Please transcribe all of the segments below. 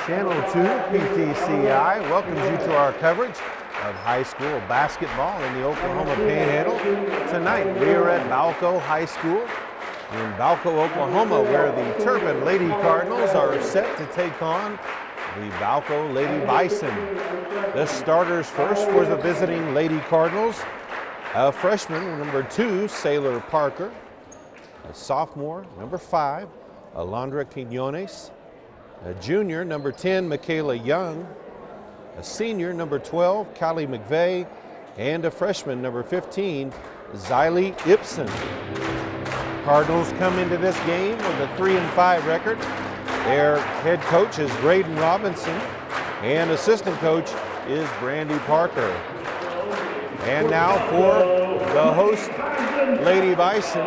Channel 2 PTCI welcomes you to our coverage of high school basketball in the Oklahoma Panhandle. Tonight we are at Balko High School in Balko, Oklahoma, where the Turpin Lady Cardinals are set to take on the Balko Lady Bison. The starters first for the visiting Lady Cardinals: a freshman, number 2, Sailor Parker; a sophomore, number 5, Alondra Quinones; a junior, number 10, Michaela Young; a senior, number 12, Callie McVeigh; and a freshman, number 15, Xylee Ibsen. Cardinals come into this game with a 3-5 record. Their head coach is Braden Robinson, and assistant coach is Brandy Parker. And now for the host, Lady Bison,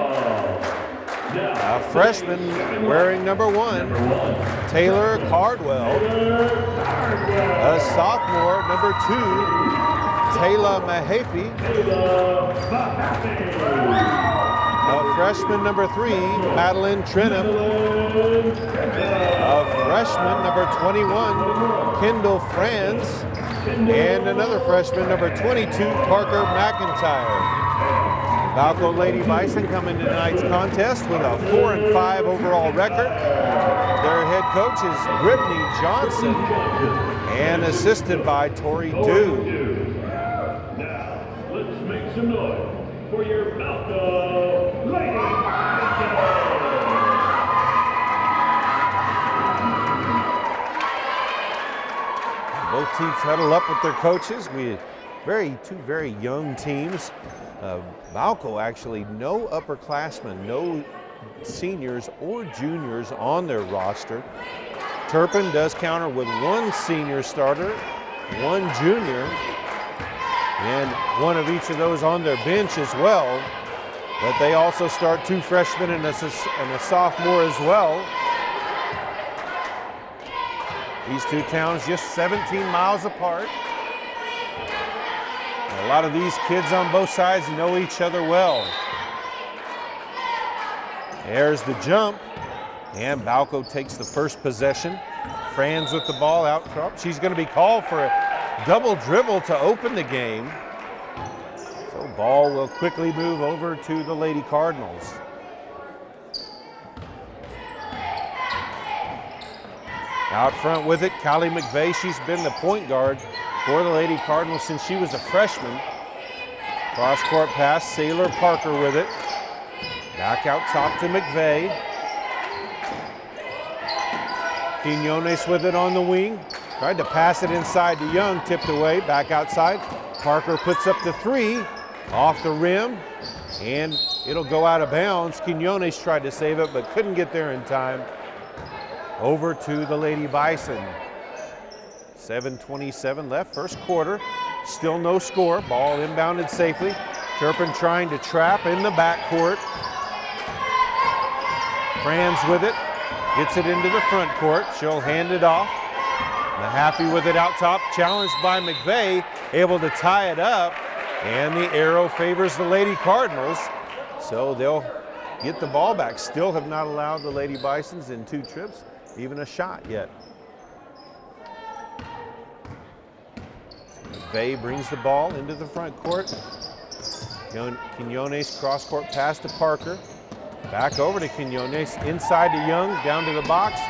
a freshman wearing number 1, Taylor Cardwell; a sophomore, number 2, Taylor Mahaffey; a freshman, number 3, Madeline Trenum; a freshman, number 21, Kendall Franz; and another freshman, number 22, Parker McIntyre. Balko Lady Bison come into tonight's contest with a 4-5 overall record. Their head coach is Brittany Johnson and assisted by Tori Dew. Now, let's make some noise for your Balko Lady Bison. Both teams huddle up with their coaches. We had two very young teams. Balko actually no upperclassmen, no seniors or juniors on their roster. Turpin does counter with 1 senior starter, 1 junior, and 1 of each of those on their bench as well. But they also start 2 freshmen and a sophomore as well. These two towns just 17 miles apart. A lot of these kids on both sides know each other well. There's the jump, and Balko takes the first possession. Franz with the ball out top. She's going to be called for a double dribble to open the game. So ball will quickly move over to the Lady Cardinals. Out front with it, Callie McVeigh. She's been the point guard for the Lady Cardinals since she was a freshman. Cross-court pass, Sailor Parker with it. Back out top to McVeigh. Quinones with it on the wing. Tried to pass it inside to Young, tipped away, back outside. Parker puts up the 3, off the rim, and it'll go out of bounds. Quinones tried to save it, but couldn't get there in time. Over to the Lady Bison. 7:27 left, first quarter. Still no score. Ball inbounded safely. Turpin trying to trap in the backcourt. Franz with it. Gets it into the front court. She'll hand it off. Mahaffey with it out top. Challenged by McVeigh. Able to tie it up. And the arrow favors the Lady Cardinals. So they'll get the ball back. Still have not allowed the Lady Bisons in 2 trips even a shot yet. McVeigh brings the ball into the front court. Quinones cross-court pass to Parker. Back over to Quinones, inside to Young, down to the box.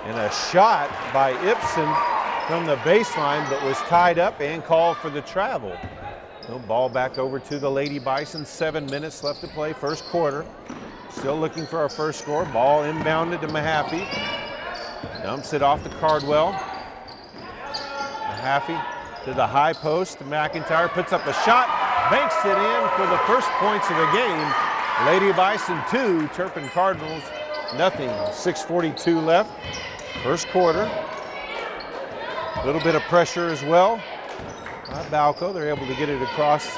And a shot by Ibsen from the baseline, but was tied up and called for the travel. No, ball back over to the Lady Bison. 7 minutes left to play, first quarter. Still looking for our first score. Ball inbounded to Mahaffey. Dumps it off to Cardwell. Mahaffey to the high post. McIntyre puts up a shot, banks it in for the first points of the game. Lady Bison 2, Turpin Cardinals nothing. 6:42 left, first quarter. A little bit of pressure as well by Balko. They're able to get it across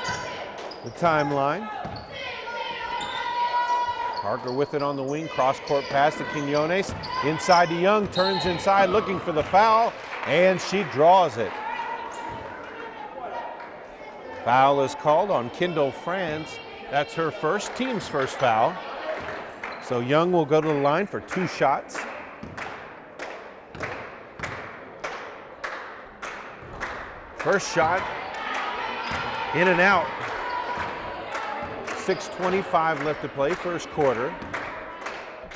the timeline. Parker with it on the wing, cross-court pass to Quinones. Inside to Young, turns inside looking for the foul, and she draws it. Foul is called on Kendall Franz. That's her first, team's first foul. So Young will go to the line for 2 shots. First shot, in and out. 6:25 left to play, first quarter.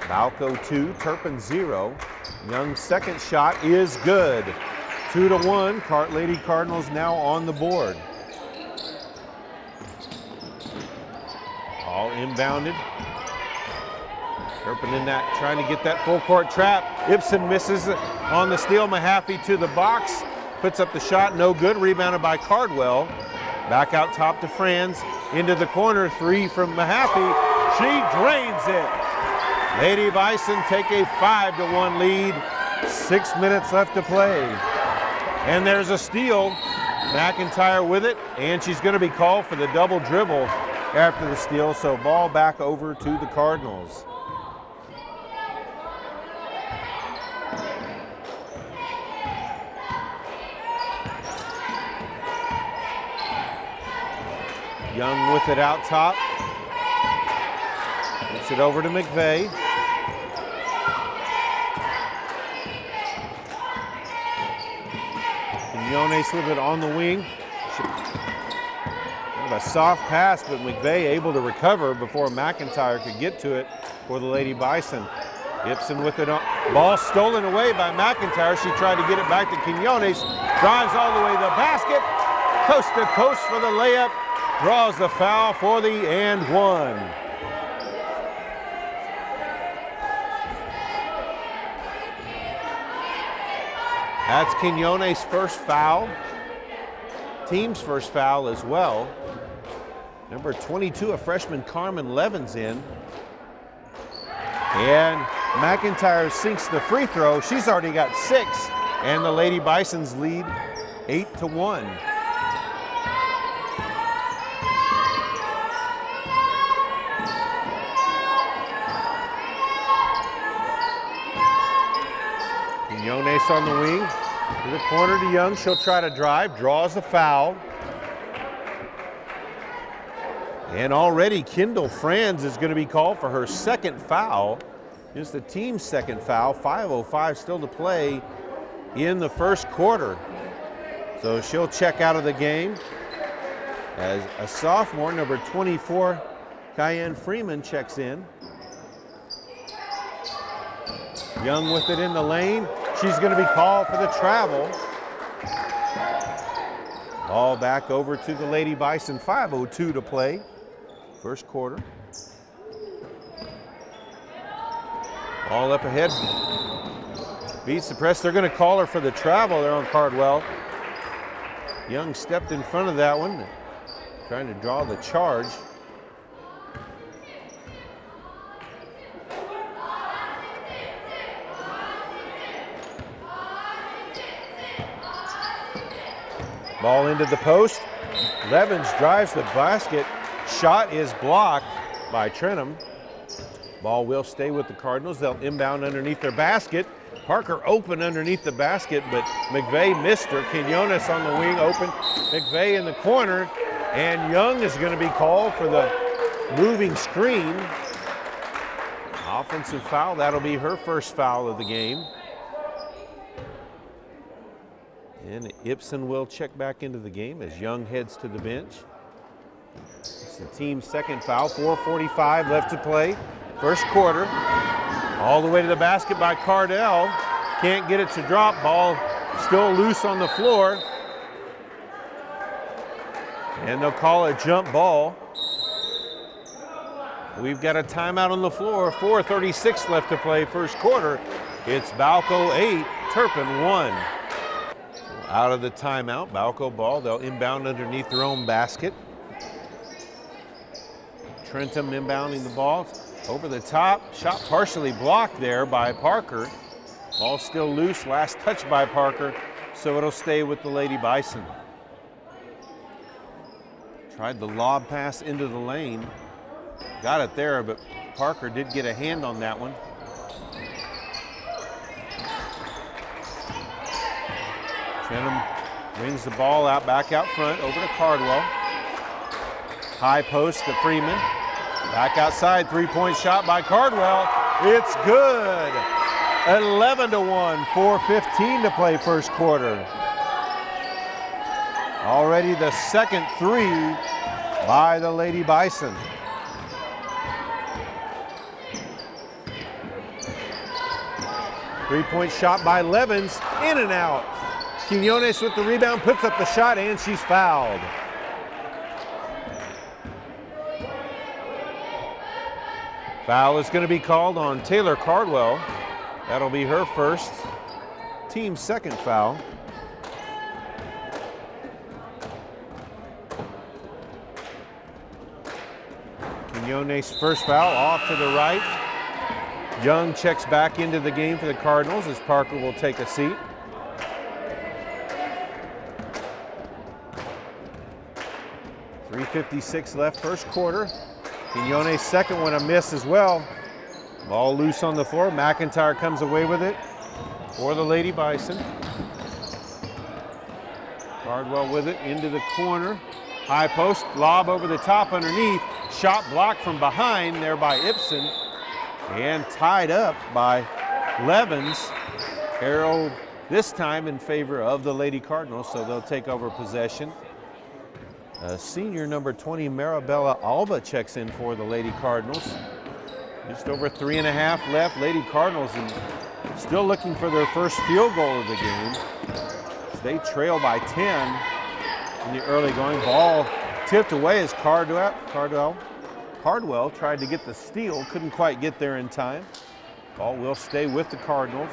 Balko 2, Turpin 0. Young's second shot is good. 2-1, Lady Cardinals now on the board. All inbounded. Turpin in that, trying to get that full court trap. Ibsen misses on the steal. Mahaffey to the box, puts up the shot, no good. Rebounded by Cardwell. Back out top to Franz, into the corner, 3 from Mahaffey. She drains it. Lady Bison take a 5-1 lead. 6 minutes left to play. And there's a steal. McIntyre with it, and she's going to be called for the double dribble after the steal, so ball back over to the Cardinals. Young with it out top. Gets it over to McVeigh. Quinones with it on the wing. Kind of a soft pass, but McVeigh able to recover before McIntyre could get to it for the Lady Bison. Ibsen with it on. Ball stolen away by McIntyre. She tried to get it back to Quinones. Drives all the way to the basket. Coast to coast for the layup. Draws the foul for the and one. That's Quinones' first foul. Team's first foul as well. Number 22, a freshman, Carmen Levin's in. And McIntyre sinks the free throw. She's already got 6. And the Lady Bisons lead 8-1. Quinones on the wing, to the corner to Young. She'll try to drive, draws the foul. And already Kendall Franz is going to be called for her second foul. It's the team's second foul. 5:05 still to play in the first quarter. So she'll check out of the game as a sophomore, number 24, Cayenne Freeman checks in. Young with it in the lane. She's going to be called for the travel. Ball back over to the Lady Bison. 5:02 to play. First quarter. Ball up ahead. Beats the press. They're going to call her for the travel there on Cardwell. Young stepped in front of that one, trying to draw the charge. Ball into the post. Levins drives the basket. Shot is blocked by Trenum. Ball will stay with the Cardinals. They'll inbound underneath their basket. Parker open underneath the basket, but McVeigh missed her. Quinones on the wing open. McVeigh in the corner. And Young is going to be called for the moving screen. Offensive foul. That'll be her first foul of the game. And Ibsen will check back into the game as Young heads to the bench. It's the team's second foul. 4:45 left to play. First quarter. All the way to the basket by Cardell. Can't get it to drop. Ball still loose on the floor. And they'll call a jump ball. We've got a timeout on the floor. 4:36 left to play first quarter. It's Balko 8, Turpin 1. Out of the timeout, Balko ball. They'll inbound underneath their own basket. Trentum inbounding the ball. Over the top, shot partially blocked there by Parker. Ball still loose, last touch by Parker, so it'll stay with the Lady Bison. Tried the lob pass into the lane. Got it there, but Parker did get a hand on that one. Trenum brings the ball out, back out front, over to Cardwell. High post to Freeman. Back outside, three-point shot by Cardwell. It's good. 11-1, 4:15 to play first quarter. Already the second three by the Lady Bison. Three-point shot by Levens, in and out. Quiñones with the rebound, puts up the shot, and she's fouled. Foul is going to be called on Taylor Cardwell. That'll be her first, team second foul. Quiñones' first foul off to the right. Young checks back into the game for the Cardinals as Parker will take a seat. .356 left first quarter. Quiñones' second one a miss as well. Ball loose on the floor. McIntyre comes away with it for the Lady Bison. Cardwell with it into the corner. High post, lob over the top underneath. Shot blocked from behind there by Ibsen. And tied up by Levens. Arrow this time in favor of the Lady Cardinals, so they'll take over possession. Senior number 20, Marabella Alba checks in for the Lady Cardinals. Just over 3.5 left. Lady Cardinals still looking for their first field goal of the game. They trail by 10 in the early going. Ball tipped away as Cardwell tried to get the steal, couldn't quite get there in time. Ball will stay with the Cardinals.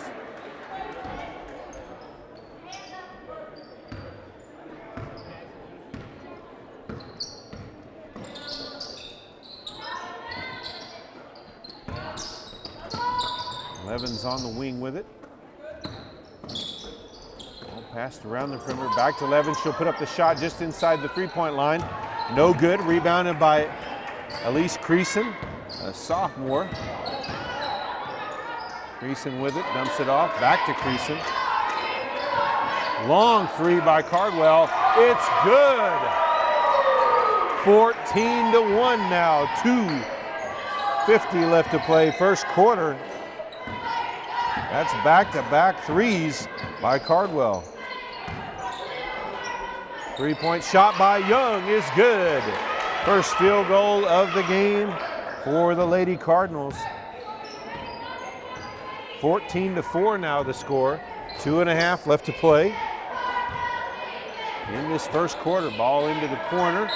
Levens on the wing with it. Ball passed around the perimeter, back to Levens. She'll put up the shot just inside the three-point line. No good, rebounded by Elise Creason, a sophomore. Creason with it, dumps it off, back to Creason. Long three by Cardwell, it's good. 14-1 now, 2:50 left to play first quarter. That's back-to-back threes by Cardwell. Three-point shot by Young is good. First field goal of the game for the Lady Cardinals. 14-4 now the score. 2.5 left to play. In this first quarter, ball into the corner.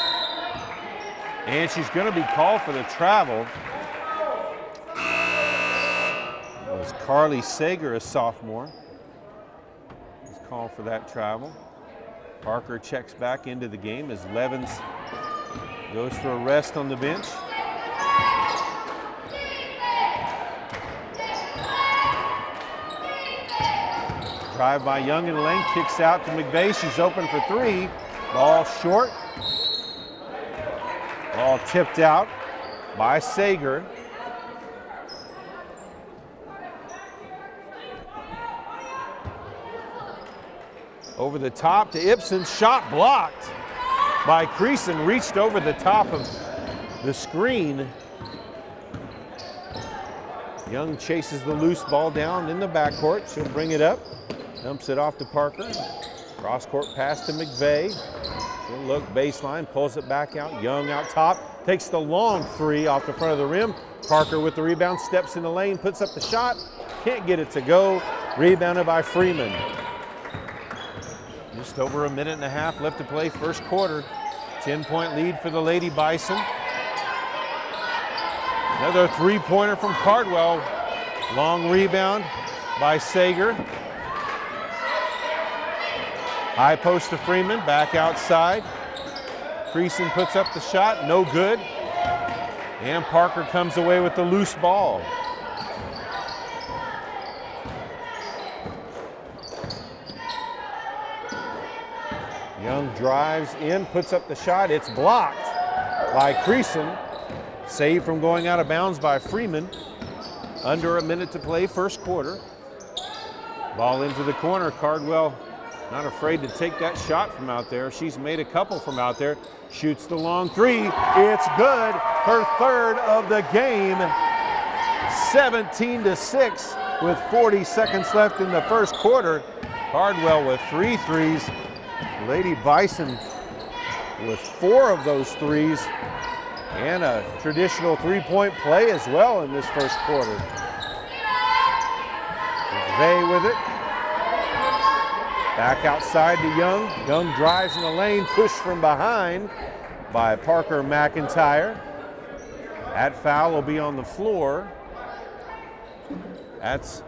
And she's going to be called for the travel. It was Carly Sager, a sophomore, was called for that travel. Parker checks back into the game as Levens goes for a rest on the bench. Drive by Young in the lane, kicks out to McVeigh. She's open for three. Ball short. Ball tipped out by Sager. Over the top to Ibsen, shot blocked by Creason, reached over the top of the screen. Young chases the loose ball down in the backcourt. She'll bring it up, dumps it off to Parker. Cross-court pass to McVeigh. She'll look baseline, pulls it back out. Young out top, takes the long three off the front of the rim. Parker with the rebound, steps in the lane, puts up the shot. Can't get it to go. Rebounded by Freeman. Just over 1.5 minutes left to play first quarter. 10-point lead for the Lady Bison. Another three-pointer from Cardwell. Long rebound by Sager. High post to Freeman, back outside. Creason puts up the shot, no good. And Parker comes away with the loose ball. Young drives in, puts up the shot. It's blocked by Creason. Saved from going out of bounds by Freeman. Under 1 minute to play, first quarter. Ball into the corner. Cardwell not afraid to take that shot from out there. She's made a couple from out there. Shoots the long three. It's good. Her third of the game. 17-6 with 40 seconds left in the first quarter. Cardwell with 3 threes. Lady Bison with 4 of those threes and a traditional three-point play as well in this first quarter. McVeigh with it. Back outside to Young. Young drives in the lane, pushed from behind by Parker McIntyre. That foul will be on the floor. That's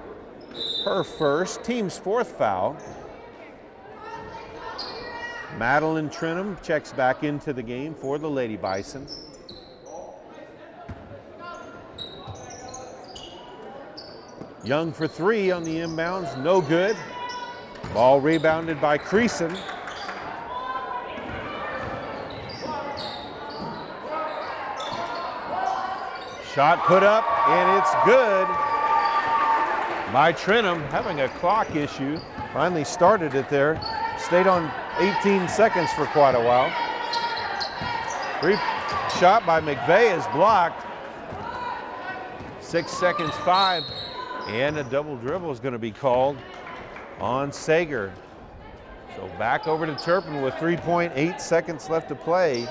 her first, team's 4th foul. Madeline Trenum checks back into the game for the Lady Bison. Young for 3 on the inbounds, no good. Ball rebounded by Creason. Shot put up, and it's good by Trenum, having a clock issue. Finally started it there. Stayed on 18 seconds for quite a while. Free shot by McVeigh is blocked. 6 seconds, 5. And a double dribble is going to be called on Sager. So back over to Turpin with 3.8 seconds left to play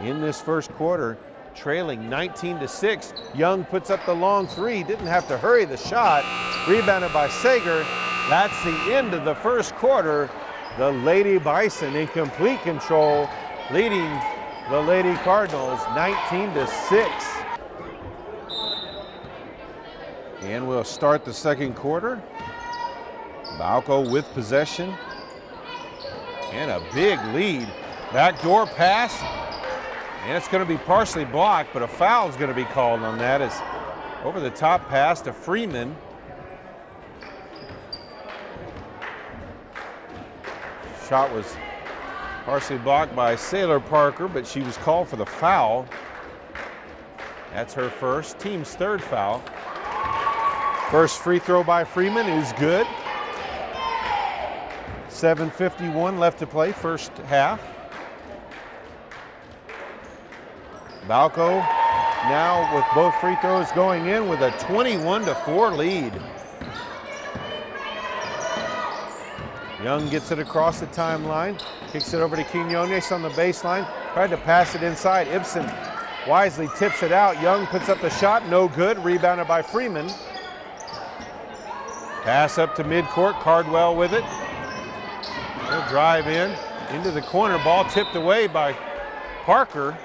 in this first quarter, trailing 19-6. Young puts up the long 3, didn't have to hurry the shot. Rebounded by Sager. That's the end of the first quarter. The Lady Bison in complete control, leading the Lady Cardinals 19-6. And we'll start the second quarter. Balko with possession. And a big lead. Backdoor pass. And it's going to be partially blocked, but a foul is going to be called on that. It's over the top pass to Freeman. Shot was partially blocked by Sailor Parker, but she was called for the foul. That's her first, team's 3rd foul. First free throw by Freeman is good. 7:51 left to play, first half. Balko now with both free throws going in with a 21-4 lead. Young gets it across the timeline, kicks it over to Quinones on the baseline, tried to pass it inside. Ibsen wisely tips it out. Young puts up the shot, no good, rebounded by Freeman. Pass up to midcourt, Cardwell with it. He'll drive in, into the corner, ball tipped away by Parker.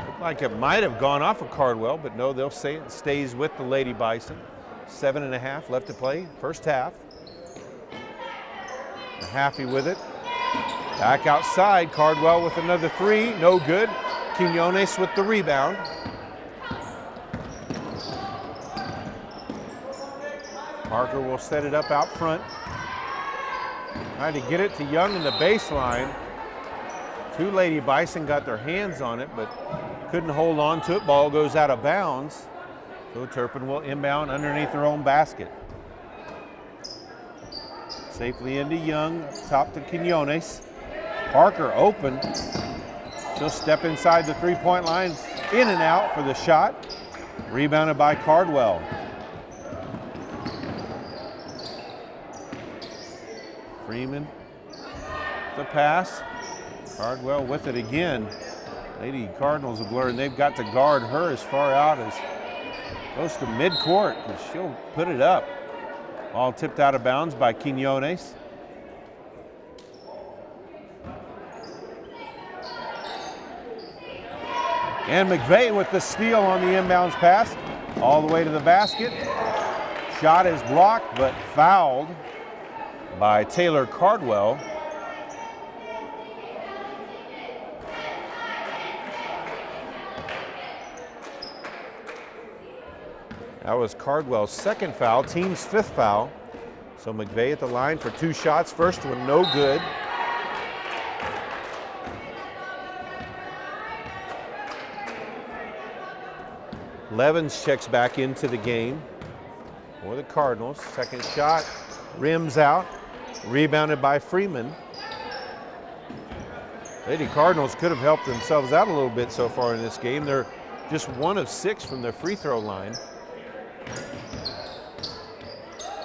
Looked like it might have gone off of Cardwell, but no, they'll say it stays with the Lady Bison. 7.5 left to play, first half. Happy with it. Back outside, Cardwell with another 3, no good. Quinones with the rebound. Parker will set it up out front. Trying to get it to Young in the baseline. 2 Lady Bison got their hands on it, but couldn't hold on to it. Ball goes out of bounds. So Turpin will inbound underneath their own basket. Safely into Young, top to Quinones. Parker open. She'll step inside the 3-point line, in and out for the shot. Rebounded by Cardwell. Freeman, the pass. Cardwell with it again. Lady Cardinals have learned they've got to guard her as far out as close to midcourt, because she'll put it up. Ball tipped out of bounds by Quinones. And McVeigh with the steal on the inbounds pass. All the way to the basket. Shot is blocked, but fouled by Taylor Cardwell. That was Cardwell's 2nd foul, team's 5th foul. So McVeigh at the line for 2 shots. First one, no good. Levens checks back into the game for the Cardinals. 2nd shot, rims out, rebounded by Freeman. Lady Cardinals could have helped themselves out a little bit so far in this game. They're just 1 of 6 from their free throw line.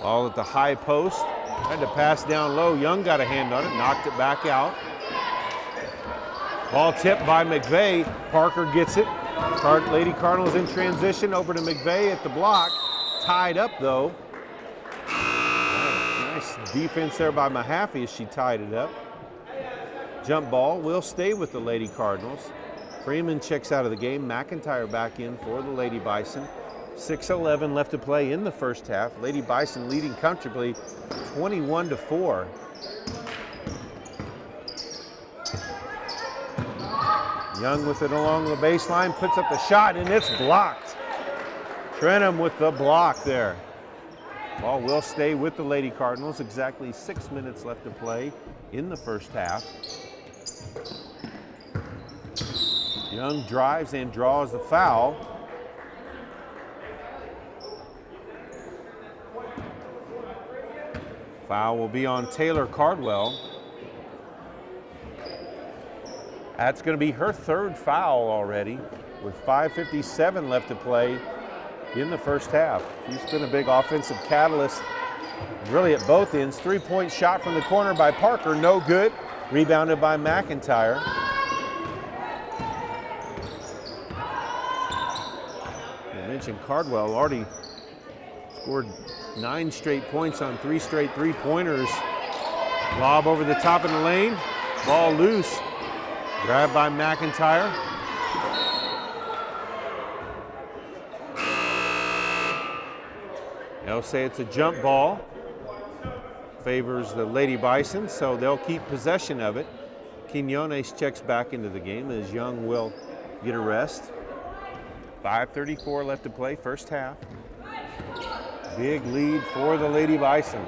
Ball at the high post. Had to pass down low. Young got a hand on it, knocked it back out. Ball tipped by McVeigh. Parker gets it. Lady Cardinals in transition over to McVeigh at the block. Tied up though. Nice defense there by Mahaffey as she tied it up. Jump ball will stay with the Lady Cardinals. Freeman checks out of the game. McIntyre back in for the Lady Bison. 6:11 left to play in the first half. Lady Bison leading comfortably 21-4. Young with it along the baseline, puts up the shot, and it's blocked. Trenham with the block there. Ball will stay with the Lady Cardinals. Exactly 6 minutes left to play in the first half. Young drives and draws the foul. Foul will be on Taylor Cardwell. That's going to be her third foul already with 5:57 left to play in the first half. She's been a big offensive catalyst really at both ends. Three-point shot from the corner by Parker, no good. Rebounded by McIntyre. I mentioned Cardwell already scored 9 straight points on 3 straight three-pointers. Lob over the top of the lane, ball loose. Grabbed by McIntyre. They'll say it's a jump ball. Favors the Lady Bison, so they'll keep possession of it. Quinones checks back into the game as Young will get a rest. 5:34 left to play, first half. Big lead for the Lady Bison.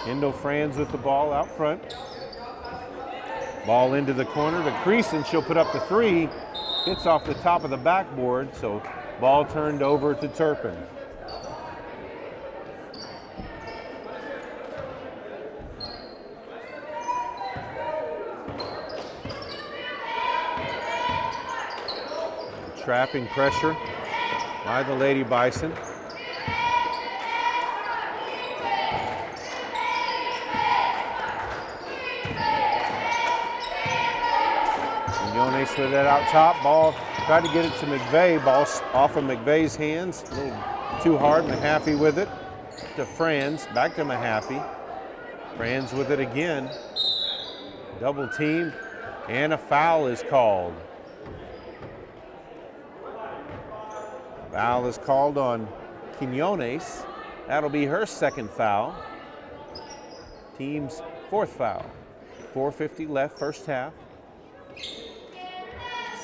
Kendall Franz with the ball out front. Ball into the corner to Creason. She'll put up the three. Hits off the top of the backboard, so ball turned over to Turpin. Trapping pressure by the Lady Bison. Quinones with it out top. Ball tried to get it to McVeigh. Ball off of McVeigh's hands. A little too hard. Mahaffey with it to Franz. Back to Mahaffey. Franz with it again. Double team. And a foul is called. Foul is called on Quinones. That'll be her second foul. Team's fourth foul. 4:50 left, first half.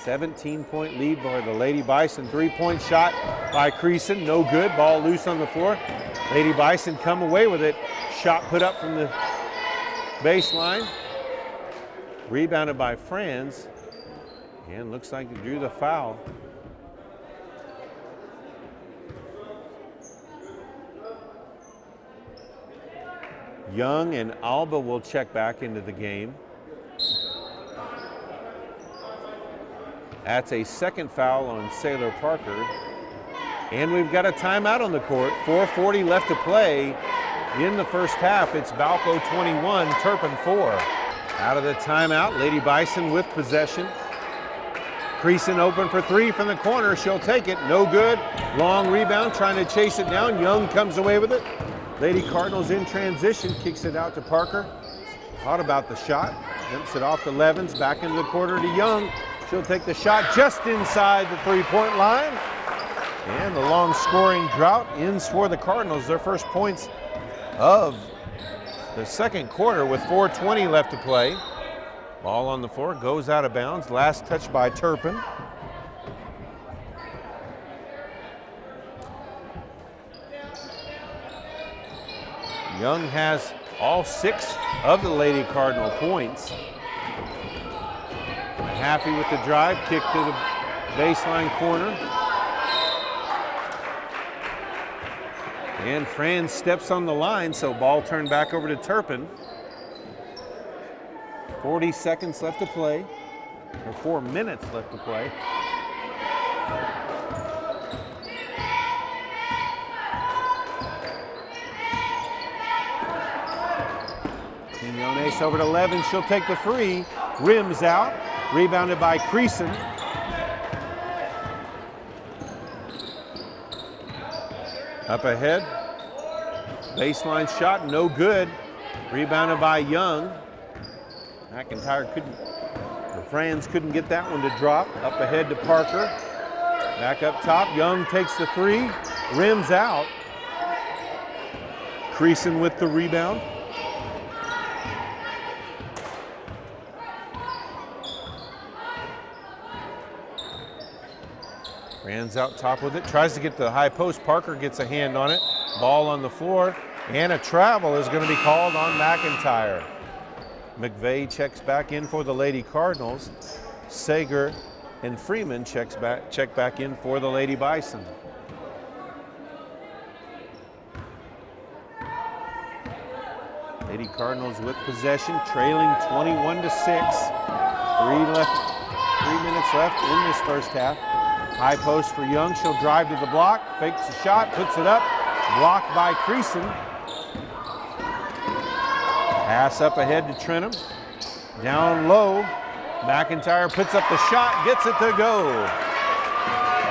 17-point lead by the Lady Bison. Three-point shot by Creason, no good. Ball loose on the floor. Lady Bison come away with it. Shot put up from the baseline. Rebounded by Franz. And looks like they drew the foul. Young and Alba will check back into the game. That's a second foul on Sailor Parker. And we've got a timeout on the court. 4:40 left to play in the first half. It's Balko 21, Turpin 4. Out of the timeout, Lady Bison with possession. Creason open for three from the corner. She'll take it, no good. Long rebound, trying to chase it down. Young comes away with it. Lady Cardinals in transition, kicks it out to Parker. Thought about the shot, dumps it off to Levens, back into the quarter to Young. She'll take the shot just inside the three-point line. And the long scoring drought ends for the Cardinals. Their first points of the second quarter with 4:20 left to play. Ball on the floor, goes out of bounds. Last touch by Turpin. Young has all 6 of the Lady Cardinal points. Mahaffey with the drive, kick to the baseline corner. And Franz steps on the line, so ball turned back over to Turpin. 40 seconds left to play, or 4 minutes left to play. Quinones over to Levin. She'll take the three. Rims out. Rebounded by Creason. Up ahead. Baseline shot, no good. Rebounded by Young. McIntyre couldn't, the Franz couldn't get that one to drop. Up ahead to Parker. Back up top. Young takes the three. Rims out. Creason with the rebound. Franz out top with it. Tries to get to the high post. Parker gets a hand on it. Ball on the floor. And a travel is going to be called on McIntyre. McVeigh checks back in for the Lady Cardinals. Sager and Freeman check back in for the Lady Bison. Lady Cardinals with possession, trailing 21-6. 3 minutes left in this first half. High post for Young. She'll drive to the block, fakes the shot, puts it up. Blocked by Creason. Pass up ahead to Trentham. Down low. McIntyre puts up the shot, gets it to go.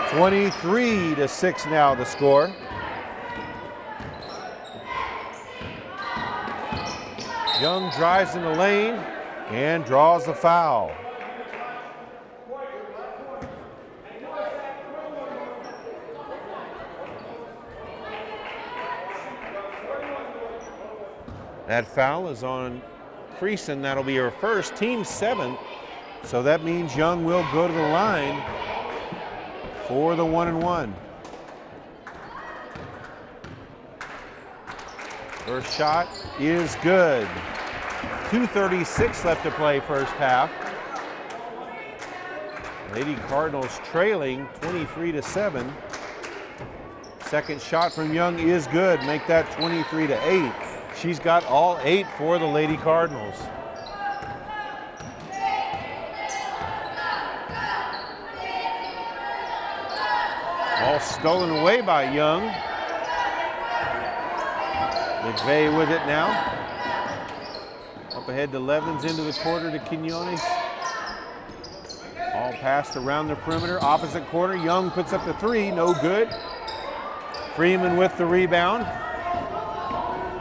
23-6 now the score. Young drives in the lane and draws the foul. That foul is on Creason. That'll be her first, team 7th. So that means Young will go to the line for the 1-and-1. First shot is good. 2:36 left to play first half. Lady Cardinals trailing 23-7. Second shot from Young is good. Make that 23-8. She's got all 8 for the Lady Cardinals. All stolen away by Young. McVeigh with it now. Up ahead to Levins into the quarter to Quinones. All passed around the perimeter. Opposite corner, Young puts up the three, no good. Freeman with the rebound.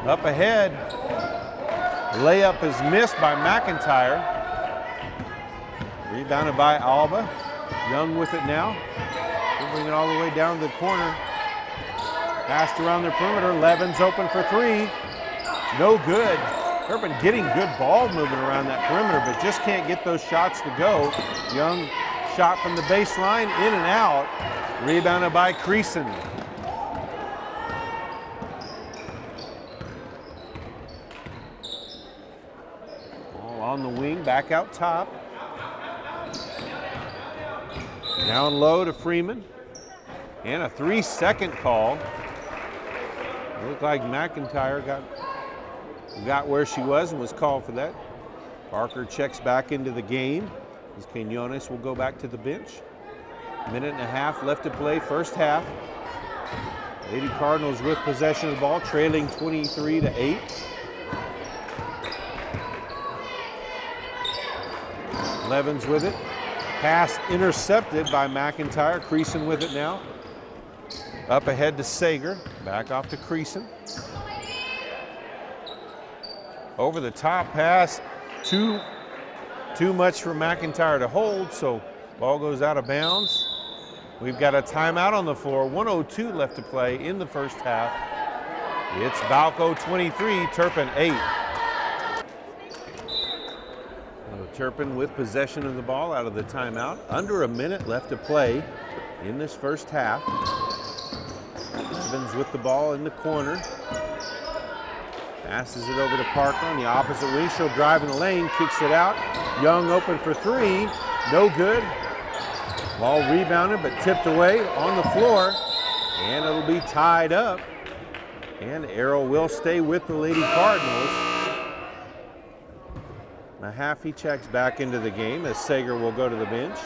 Up ahead, layup is missed by McIntyre. Rebounded by Alba. Young with it now. We'll bring it all the way down to the corner. Passed around the perimeter. Levins open for three. No good. Turpin getting good ball movement around that perimeter, but just can't get those shots to go. Young shot from the baseline, in and out. Rebounded by Creason. Ball on the wing, back out top. Down low to Freeman. And a 3-second call. Looked like McIntyre got where she was and was called for that. Parker checks back into the game as Quinones will go back to the bench. Minute and a half left to play, first half. Lady Cardinals with possession of the ball, trailing 23-8. Levins with it. Pass intercepted by McIntyre. Creason with it now. Up ahead to Sager. Back off to Creason. Over the top pass. Too much for McIntyre to hold, so ball goes out of bounds. We've got a timeout on the floor. 1:02 left to play in the first half. It's Balko 23, Turpin 8. Turpin with possession of the ball out of the timeout. Under a minute left to play in this first half. Evans with the ball in the corner. Passes it over to Parker on the opposite wing. She'll drive in the lane, kicks it out. Young open for three. No good. Ball rebounded but tipped away on the floor. And it'll be tied up. And Arrow will stay with the Lady Cardinals. Mahaffey checks back into the game as Sager will go to the bench.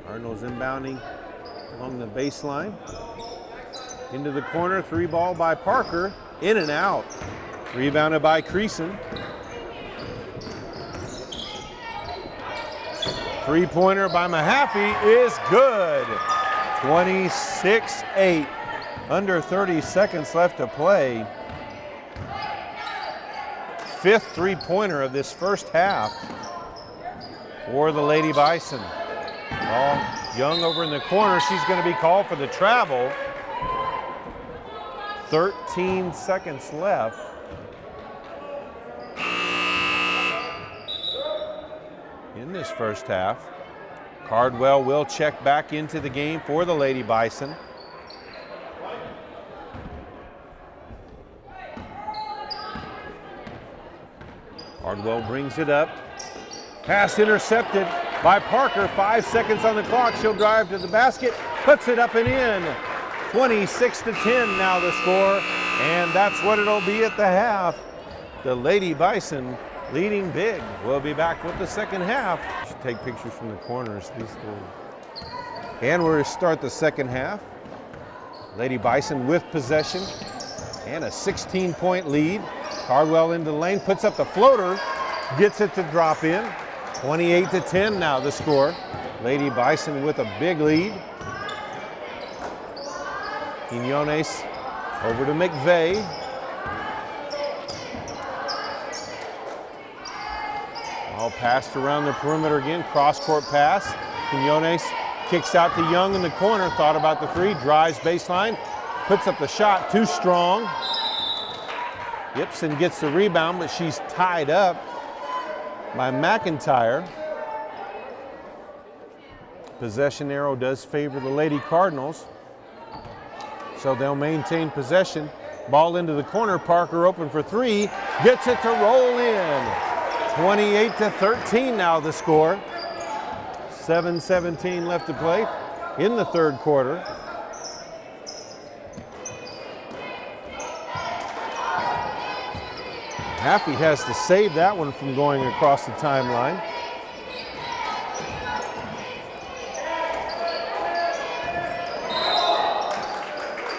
Cardinals inbounding along the baseline. Into the corner, three ball by Parker. in and out. Rebounded by Creason. Three-pointer by Mahaffey is good. 26-8. Under 30 seconds left to play. Fifth three-pointer of this first half for the Lady Bison. Ball Young over in the corner. She's going to be called for the travel. 13 seconds left. In this first half. Cardwell will check back into the game for the Lady Bison. Cardwell brings it up. Pass intercepted by Parker. 5 seconds on the clock. She'll drive to the basket, puts it up and in. 26-10 now the score, and that's what it'll be at the half. The Lady Bison leading big. We'll be back with the second half. Should take pictures from the corners. And we'll start the second half. Lady Bison with possession and a 16-point lead. Cardwell into the lane, puts up the floater, gets it to drop in. 28-10 now the score. Lady Bison with a big lead. Quinones over to McVeigh. All passed around the perimeter again. Cross-court pass. Quinones kicks out to Young in the corner. Thought about the three. Drives baseline. Puts up the shot. Too strong. Ibsen gets the rebound, but she's tied up by McIntyre. Possession arrow does favor the Lady Cardinals, so they'll maintain possession. Ball into the corner. Parker open for three. Gets it to roll in. 28-13 now the score. 7:17 left to play in the third quarter. Happy has to save that one from going across the timeline.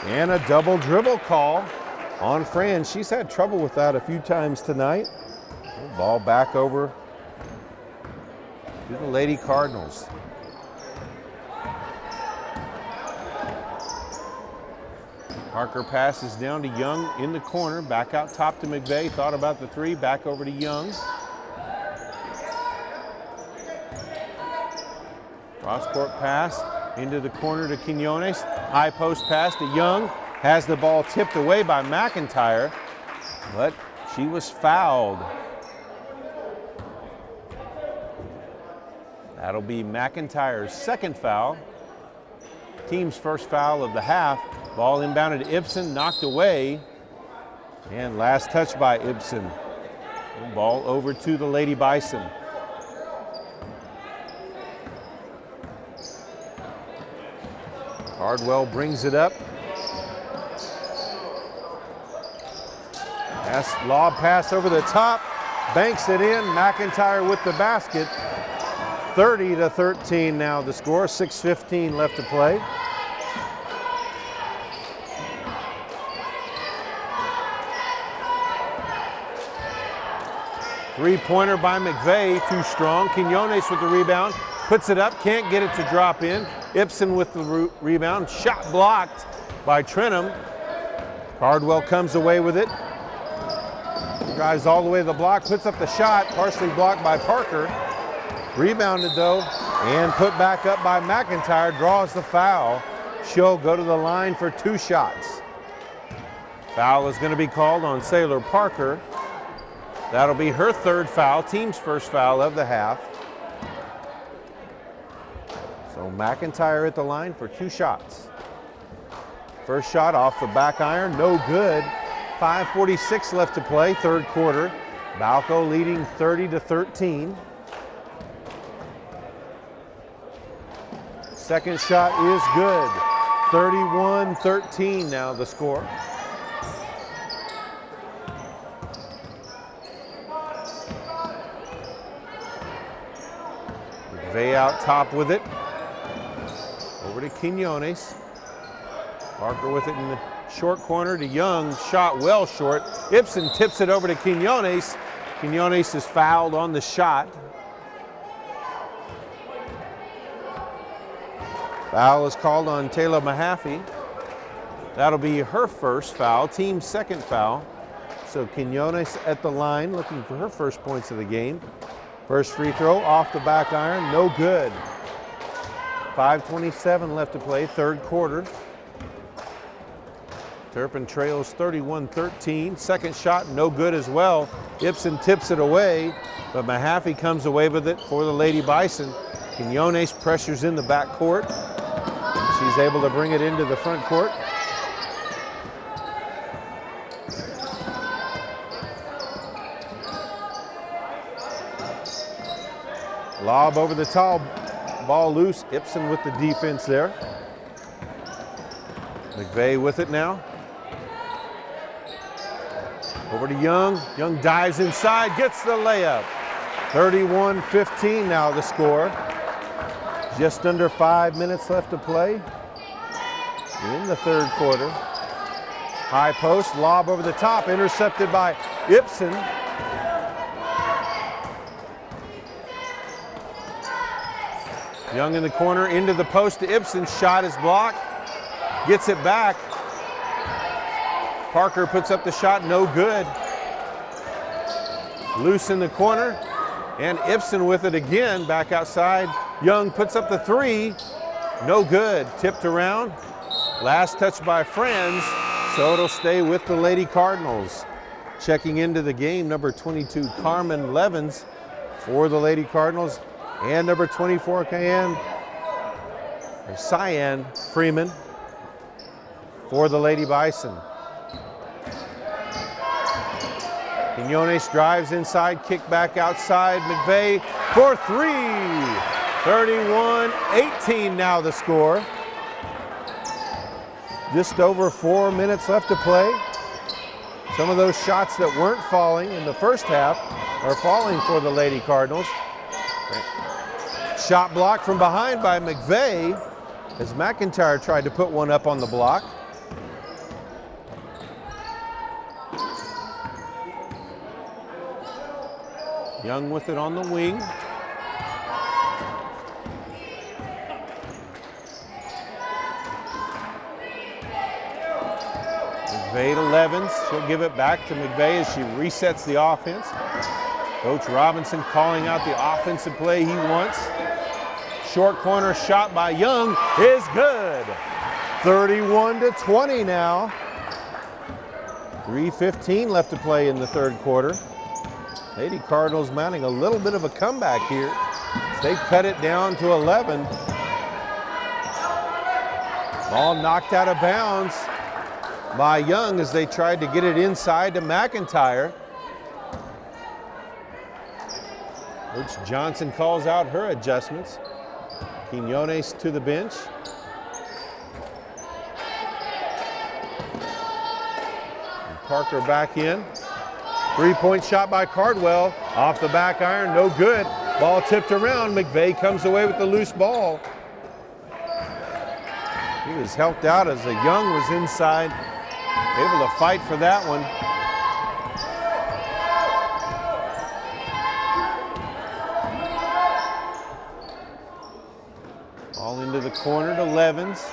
And a double dribble call on Fran. She's had trouble with that a few times tonight. Ball back over to the Lady Cardinals. Parker passes down to Young in the corner. Back out top to McVeigh. Thought about the three. Back over to Young. Cross-court pass into the corner to Quinones. High post pass to Young. Has the ball tipped away by McIntyre, but she was fouled. That'll be McIntyre's second foul. Team's first foul of the half. Ball inbounded to Ibsen, knocked away. And last touch by Ibsen. Ball over to the Lady Bison. Cardwell brings it up. Lob pass over the top. Banks it in. McIntyre with the basket. 30-13 now the score. 6:15 left to play. Three-pointer by McVeigh, too strong. Quinones with the rebound, puts it up, can't get it to drop in. Ibsen with the rebound, shot blocked by Trenum. Cardwell comes away with it. Drives all the way to the block, puts up the shot, partially blocked by Parker. Rebounded though, and put back up by McIntyre, draws the foul. She'll go to the line for two shots. Foul is going to be called on Sailor Parker. That'll be her third foul, team's first foul of the half. So McIntyre at the line for two shots. First shot off the back iron, no good. 5:46 left to play, third quarter. Balko leading 30-13. Second shot is good. 31-13 now the score. McVeigh out top with it. Over to Quinones. Parker with it in the Short corner to Young, shot well short. Ibsen tips it over to Quinones. Quinones is fouled on the shot. Foul is called on Taylor Mahaffey. That'll be her first foul, team's second foul. So Quinones at the line looking for her first points of the game. First free throw off the back iron, no good. 5:27 left to play, third quarter. Turpin trails 31-13. Second shot, no good as well. Ibsen tips it away, but Mahaffey comes away with it for the Lady Bison. Quinones pressures in the back court. She's able to bring it into the front court. Lob over the top, ball loose. Ibsen with the defense there. McVeigh with it now. Over to Young. Young dives inside, gets the layup. 31-15 now the score. Just under 5 minutes left to play in the third quarter. High post, lob over the top, intercepted by Ibsen. Young in the corner, into the post to Ibsen. Shot is blocked. Gets it back. Parker puts up the shot, no good. Loose in the corner, and Ibsen with it again, back outside. Young puts up the three, no good. Tipped around. Last touch by Franz, so it'll stay with the Lady Cardinals. Checking into the game, number 22, Carmen Levens for the Lady Cardinals. And number 24, Cyan Freeman for the Lady Bison. Quinones drives inside, kick back outside. McVeigh for three. 31-18 now the score. Just over 4 minutes left to play. Some of those shots that weren't falling in the first half are falling for the Lady Cardinals. Shot blocked from behind by McVeigh as McIntyre tried to put one up on the block. Young with it on the wing. McVeigh to Levens. She'll give it back to McVeigh as she resets the offense. Coach Robinson calling out the offensive play he wants. Short corner shot by Young is good. 31-20 now. 3:15 left to play in the third quarter. Lady Cardinals mounting a little bit of a comeback here. They cut it down to 11. Ball knocked out of bounds by Young as they tried to get it inside to McIntyre. Coach Johnson calls out her adjustments. Quinones to the bench. And Parker back in. Three-point shot by Cardwell. Off the back iron, no good. Ball tipped around. McVeigh comes away with the loose ball. He was helped out as Young was inside. Able to fight for that one. Ball into the corner to Levens.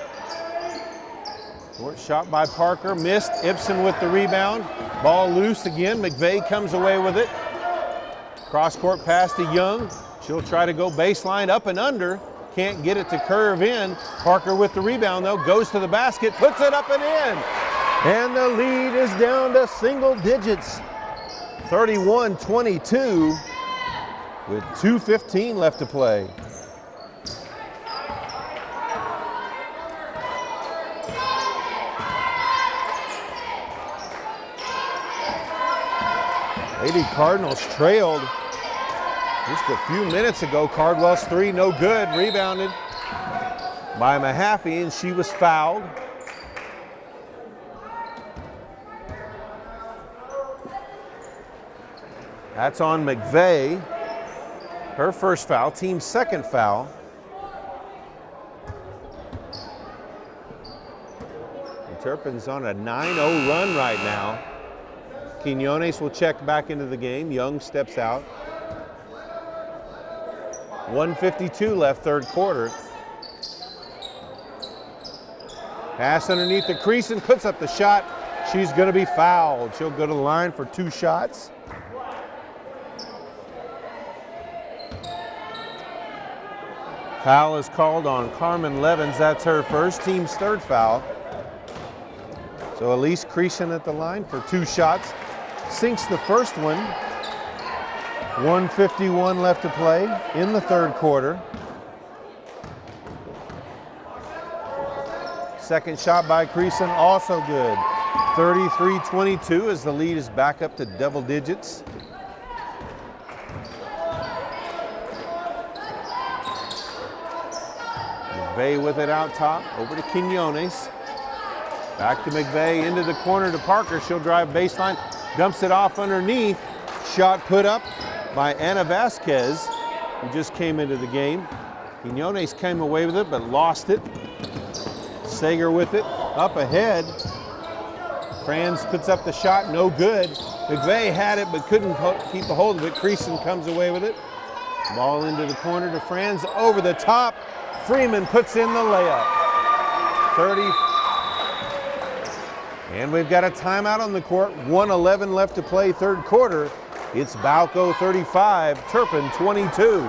Short shot by Parker, missed. Ibsen with the rebound. Ball loose again. McVeigh comes away with it. Cross court pass to Young. She'll try to go baseline up and under. Can't get it to curve in. Parker with the rebound though, goes to the basket, puts it up and in. And the lead is down to single digits. 31-22 with 2:15 left to play. Lady Cardinals trailed just a few minutes ago. Cardwell's three, no good. Rebounded by Mahaffey, and she was fouled. That's on McVeigh. Her first foul, team's second foul. Turpin's on a 9-0 run right now. Quiñones will check back into the game. Young steps out. 1:52 left, third quarter. Pass underneath the crease and puts up the shot. She's going to be fouled. She'll go to the line for 2 shots. Foul is called on Carmen Levens. That's her first, team's third foul. So Elise Creason at the line for 2 shots. Sinks the first one. 1:51 left to play in the third quarter. Second shot by Creason, also good. 33-22 as the lead is back up to double digits. McVeigh with it out top, over to Quiñones. Back to McVeigh, into the corner to Parker. She'll drive baseline, dumps it off underneath. Shot put up by Ana Vasquez, who just came into the game. Quiñones came away with it, but lost it. Sager with it, up ahead. Franz puts up the shot, no good. McVeigh had it, but couldn't keep a hold of it. Creason comes away with it. Ball into the corner to Franz, over the top. Freeman puts in the layup. 30. And we've got a timeout on the court. 1:11 left to play, third quarter. It's Balko 35, Turpin 22.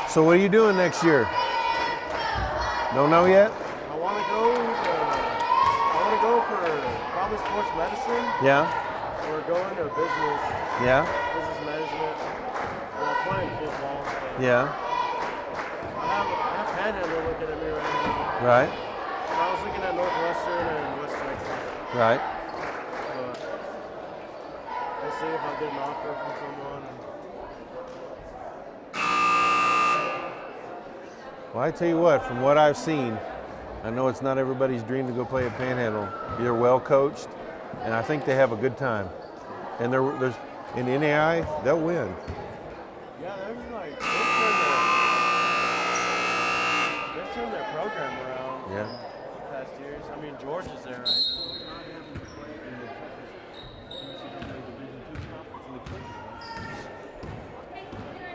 So what are you doing next year? Don't know yet? I want to go for probably sports medicine. Yeah. Or go into business. Yeah. Business management. Well, I'm playing football. Yeah. I have Panhandle looking at me right now. Right. I was looking at Northwestern and West Texas. Right. But we'll see if I get an offer from someone. Well, I tell you what, from what I've seen, I know it's not everybody's dream to go play at Panhandle. You're well coached, and I think they have a good time. And there's in NAI, they'll win. Yeah, they've turned their program around. Yeah. The past years. I mean, George is there right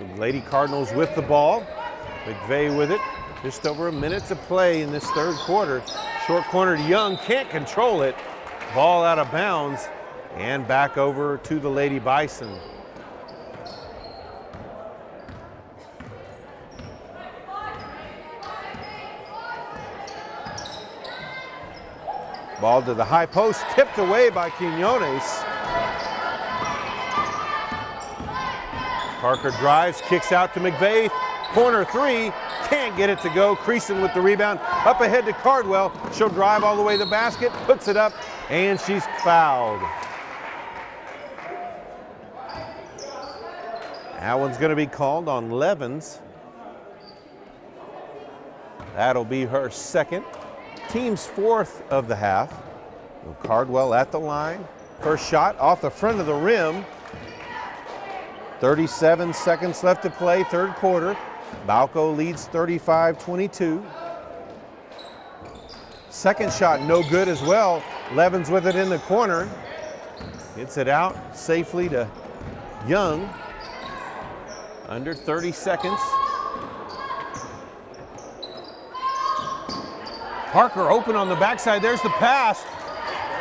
The Lady Cardinals with the ball. McVeigh with it. Just over a minute to play in this third quarter. Short corner to Young, can't control it. Ball out of bounds and back over to the Lady Bison. Ball to the high post, tipped away by Quiñones. Parker drives, kicks out to McVeigh. Corner 3, can't get it to go. Creason with the rebound, up ahead to Cardwell. She'll drive all the way to the basket, puts it up, and she's fouled. That one's going to be called on Levens. That'll be her second. Team's fourth of the half. Cardwell at the line. First shot off the front of the rim. 37 seconds left to play, third quarter. Balko leads 35-22. Second shot no good as well. Levens with it in the corner. Gets it out safely to Young. Under 30 seconds. Parker open on the backside. There's the pass.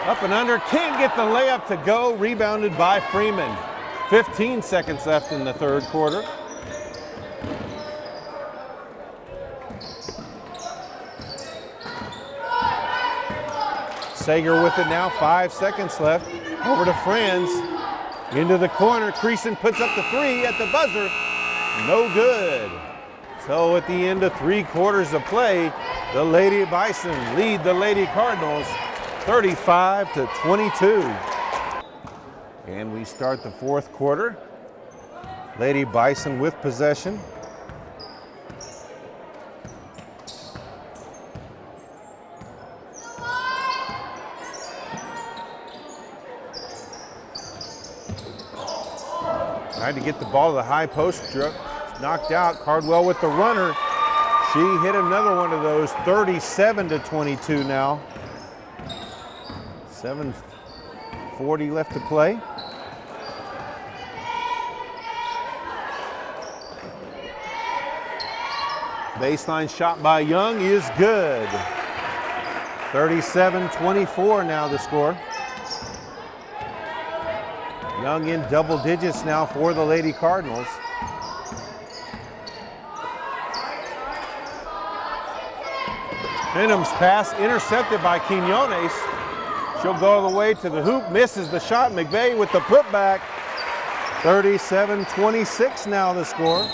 Up and under. Can't get the layup to go. Rebounded by Freeman. 15 seconds left in the third quarter. Sager with it now, 5 seconds left. Over to Franz, into the corner. Creason puts up the 3 at the buzzer. No good. So at the end of 3 quarters of play, the Lady Bison lead the Lady Cardinals 35-22. And we start the fourth quarter. Lady Bison with possession. to get the ball to the high post, knocked out. Cardwell with the runner. She hit another one of those. 37-22 now. 7:40 left to play. Baseline shot by Young is good. 37-24 now the score. Young in double digits now for the Lady Cardinals. Benham's pass intercepted by Quinones. She'll go all the way to the hoop, misses the shot. McVeigh with the putback. 37-26 now the score.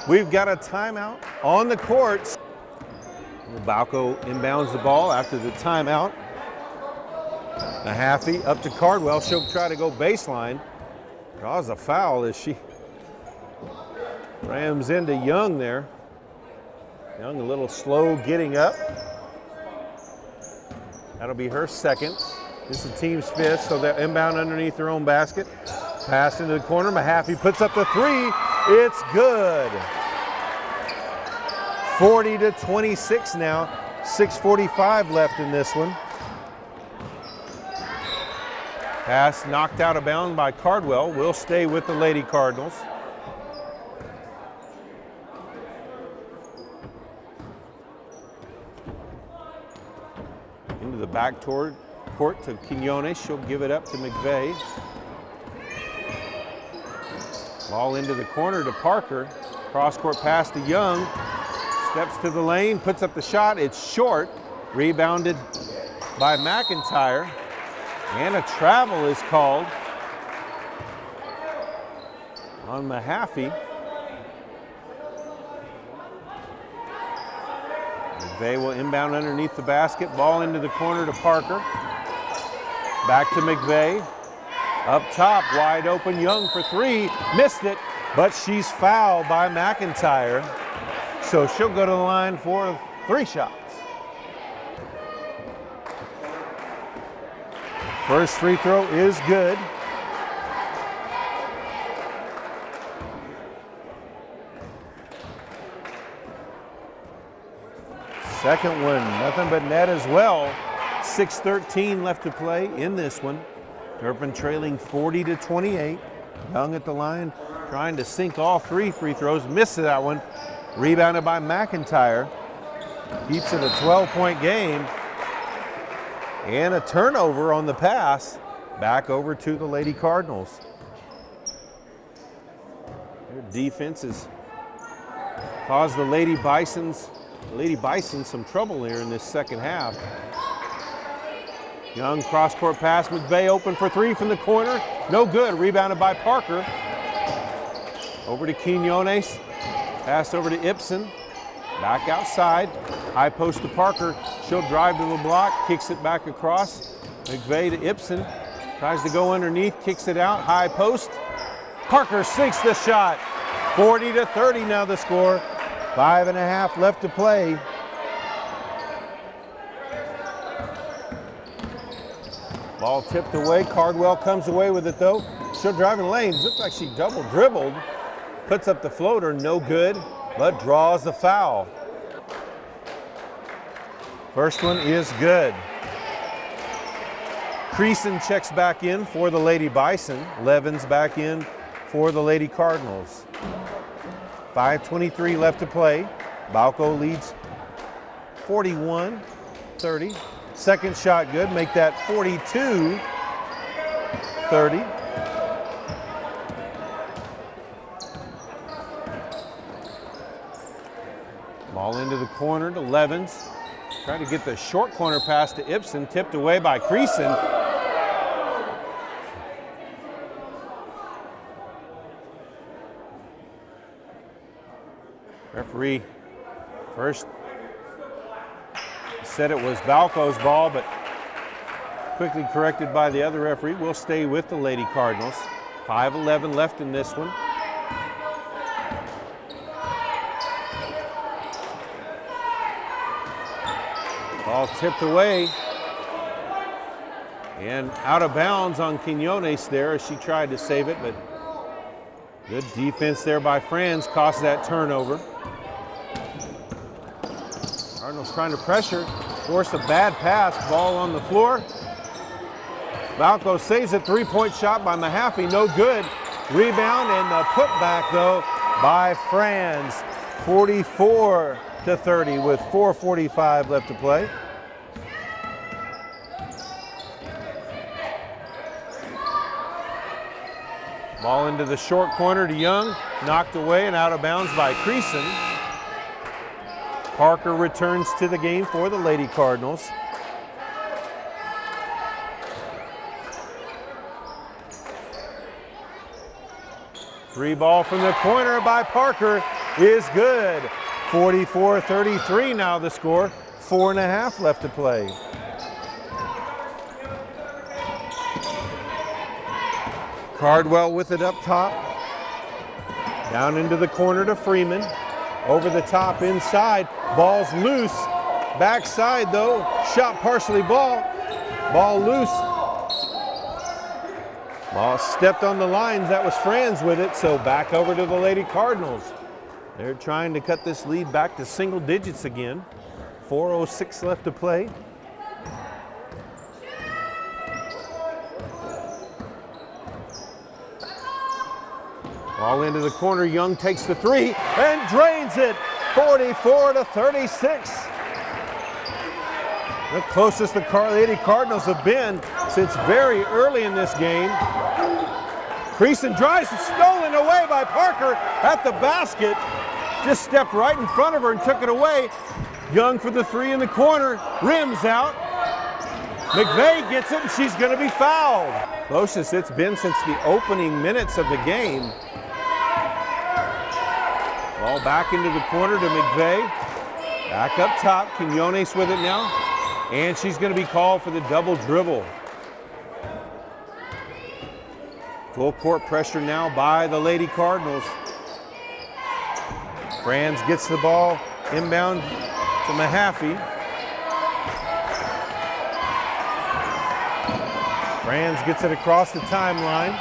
We've got a timeout on the court. Balko inbounds the ball after the timeout. Mahaffey up to Cardwell. She'll try to go baseline. Draws a foul as she rams into Young there. Young a little slow getting up. That'll be her second. This is the team's fifth, so they're inbound underneath their own basket. Pass into the corner. Mahaffey puts up the three. It's good. 40-26 now. 6:45 left in this one. Pass knocked out of bounds by Cardwell. Will stay with the Lady Cardinals. Into the back court to Quinones. She'll give it up to McVeigh. Ball into the corner to Parker. Cross-court pass to Young. Steps to the lane, puts up the shot. It's short. Rebounded by McIntyre. And a travel is called on Mahaffey. McVeigh will inbound underneath the basket. Ball into the corner to Parker. Back to McVeigh. Up top, wide open, Young for three. Missed it, but she's fouled by McIntyre. So she'll go to the line for 3 shots. First free throw is good. Second one, nothing but net as well. 6:13 left to play in this one. Turpin trailing 40-28. Young at the line, trying to sink all 3 free throws. Misses that one. Rebounded by McIntyre. Keeps it a 12-point game. And a turnover on the pass. Back over to the Lady Cardinals. Their defense has caused the Lady Bisons some trouble here in this second half. Young cross-court pass. McVeigh open for 3 from the corner. No good. Rebounded by Parker. Over to Quinones. Pass over to Ibsen. Back outside. High post to Parker. She'll drive to the block. Kicks it back across. McVeigh to Ibsen. Tries to go underneath. Kicks it out. High post. Parker sinks the shot. 40-30 now the score. 5.5 left to play. Ball tipped away. Cardwell comes away with it though. She'll drive in the lane. Looks like she double dribbled. Puts up the floater, no good, but draws the foul. First one is good. Creason checks back in for the Lady Bison. Levens back in for the Lady Cardinals. 5:23 left to play. Balko leads 41-30. Second shot good, make that 42-30. Ball into the corner to Levens. Trying to get the short corner pass to Ibsen, tipped away by Creason. Referee first said it was Balko's ball, but quickly corrected by the other referee. We'll stay with the Lady Cardinals. 5:11 left in this one. Ball tipped away and out of bounds on Quinones there as she tried to save it, but Good defense there by Franz, cost that turnover. Cardinals trying to pressure, force a bad pass, ball on the floor. Balko saves a three-point shot by Mahaffey, no good. Rebound and the putback though by Franz. 44-30 with 4:45 left to play. Ball into the short corner to Young, knocked away and out of bounds by Creason. Parker returns to the game for the Lady Cardinals. Three ball from the corner by Parker is good. 44-33 now the score, 4.5 left to play. Cardwell with it up top. Down into the corner to Freeman. Over the top inside. Ball's loose. Backside though. Shot partially ball. Ball loose. Ball stepped on the lines. That was Franz with it. So back over to the Lady Cardinals. They're trying to cut this lead back to single digits again. 4:06 left to play. Ball into the corner, Young takes the three and drains it, 44-36. The closest the Lady Cardinals have been since very early in this game. Creason drives, stolen away by Parker at the basket. Just stepped right in front of her and took it away. Young for the three in the corner, rims out. McVeigh gets it and she's gonna be fouled. Closest it's been since the opening minutes of the game. Ball back into the corner to McVeigh. Back up top, Quinones with it now. And she's going to be called for the double dribble. Full court pressure now by the Lady Cardinals. Franz gets the ball inbound to Mahaffey. Franz gets it across the timeline.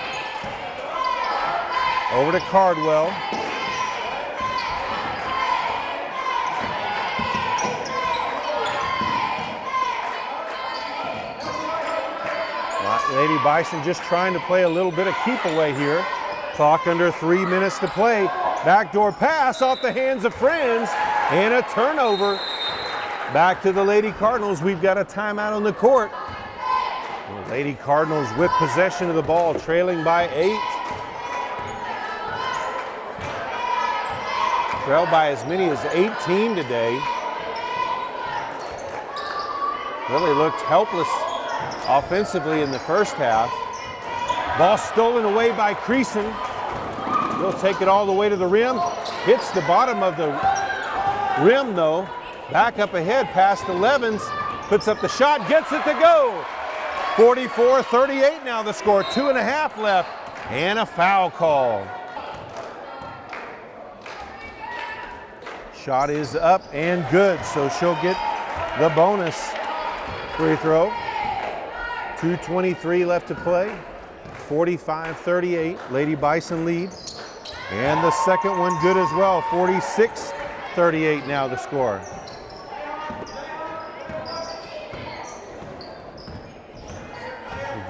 Over to Cardwell. Lady Bison just trying to play a little bit of keep away here. Clock under 3 minutes to play. Backdoor pass off the hands of Franz and a turnover. Back to the Lady Cardinals. We've got a timeout on the court. The Lady Cardinals with possession of the ball, trailing by 8. Trailed by as many as 18 today. Really looked helpless offensively in the first half. Ball stolen away by Creason. He'll take it all the way to the rim. Hits the bottom of the rim though. Back up ahead past the Levens. Puts up the shot, gets it to go. 44-38 now the score. 2.5 left and a foul call. Shot is up and good, so she'll get the bonus free throw. 2:23 left to play. 45-38, Lady Bison lead. And the second one good as well. 46-38 now the score.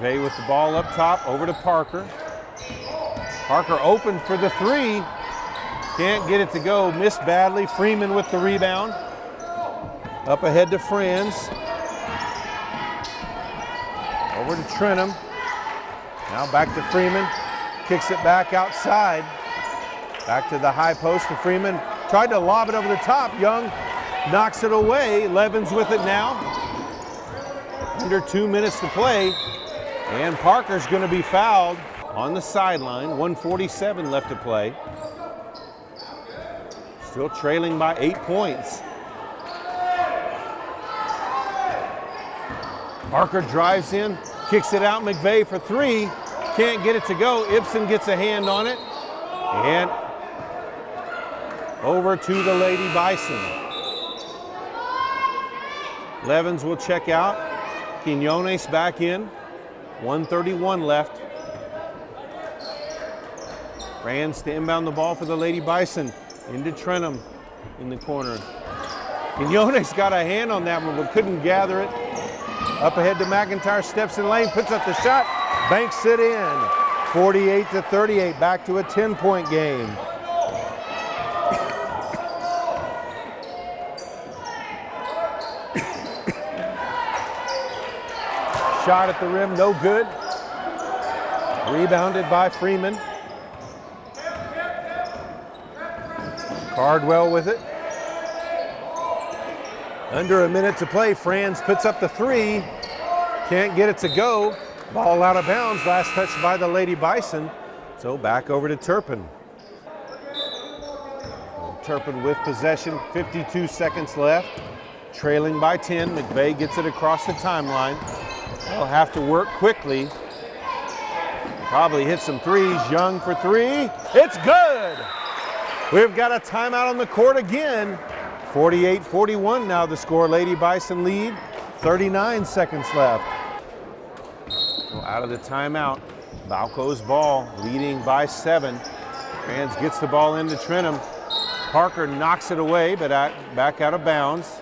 McVeigh with the ball up top, over to Parker. Parker open for the three. Can't get it to go, missed badly. Freeman with the rebound. Up ahead to Franz. Over to Trenum. Now back to Freeman. Kicks it back outside. Back to the high post to Freeman. Tried to lob it over the top. Young knocks it away. Levens with it now. Under 2 minutes to play. And Parker's going to be fouled on the sideline. 1:47 left to play. Still trailing by 8 points. Parker drives in, kicks it out. McVeigh for three. Can't get it to go. Ibsen gets a hand on it. And over to the Lady Bison. Levens will check out. Quinones back in. 1:31 left. Franz to inbound the ball for the Lady Bison. Into Trenum in the corner. Quinones got a hand on that one, but couldn't gather it. Up ahead to McIntyre, steps in lane, puts up the shot, banks it in. 48-38, back to a 10-point game. Shot at the rim, no good. Rebounded by Freeman. Cardwell with it. Under a minute to play, Franz puts up the three. Can't get it to go. Ball out of bounds, last touch by the Lady Bison. So back over to Turpin. Turpin with possession, 52 seconds left. Trailing by 10, McVeigh gets it across the timeline. They'll have to work quickly. Probably hit some threes. Young for three. It's good. We've got a timeout on the court again. 48-41 now the score. Lady Bison lead. 39 seconds left. Well, out of the timeout. Balko's ball, leading by 7. Franz gets the ball into Trenum. Parker knocks it away, but back out of bounds.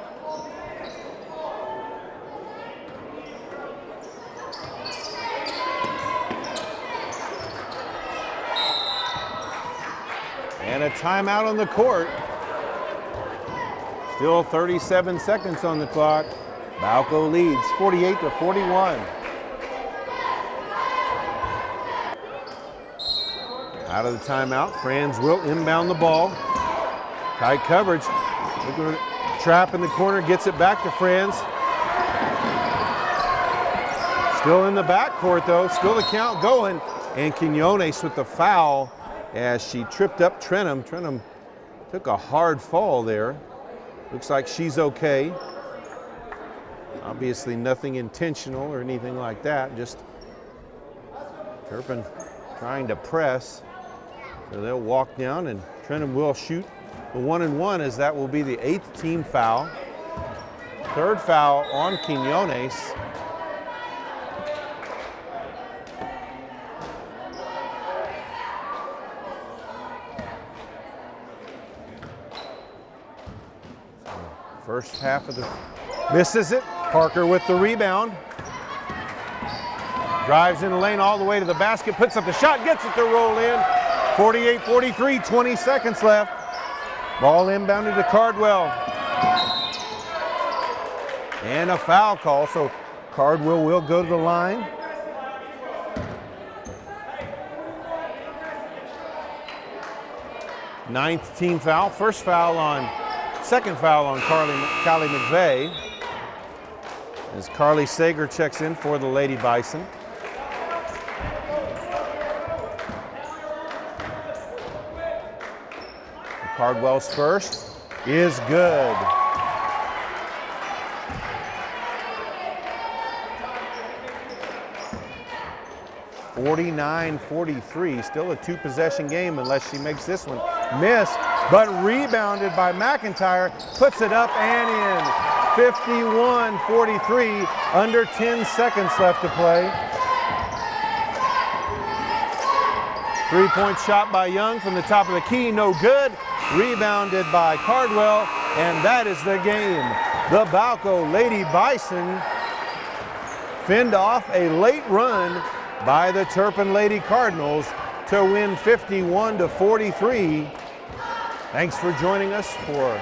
And a timeout on the court. Still 37 seconds on the clock. Balko leads 48-41. Out of the timeout, Franz will inbound the ball. Tight coverage. Trap in the corner, gets it back to Franz. Still in the backcourt though, still the count going. And Quinones with the foul as she tripped up Trenum. Trenum took a hard fall there. Looks like she's okay. Obviously nothing intentional or anything like that, just Turpin trying to press. So they'll walk down and Trenum will shoot the 1-and-1 as that will be the 8th team foul. 3rd foul on Quinones. First half of the, misses it. Parker with the rebound. Drives in the lane all the way to the basket, puts up the shot, gets it to roll in. 48-43, 20 seconds left. Ball inbounded to Cardwell. And a foul call, so Cardwell will go to the line. Ninth team foul, second foul on Kylie McVeigh. As Carly Sager checks in for the Lady Bison. Cardwell's first is good. (49-43), still a 2-possession game unless she makes this one. Missed, but rebounded by McIntyre, puts it up and in. 51-43, under 10 seconds left to play. 3-point shot by Young from the top of the key, no good. Rebounded by Cardwell, and that is the game. The Balko Lady Bison fend off a late run by the Turpin Lady Cardinals to win 51-43. Thanks for joining us for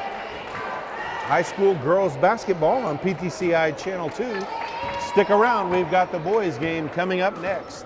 high school girls basketball on PTCI Channel 2. Stick around, we've got the boys game coming up next.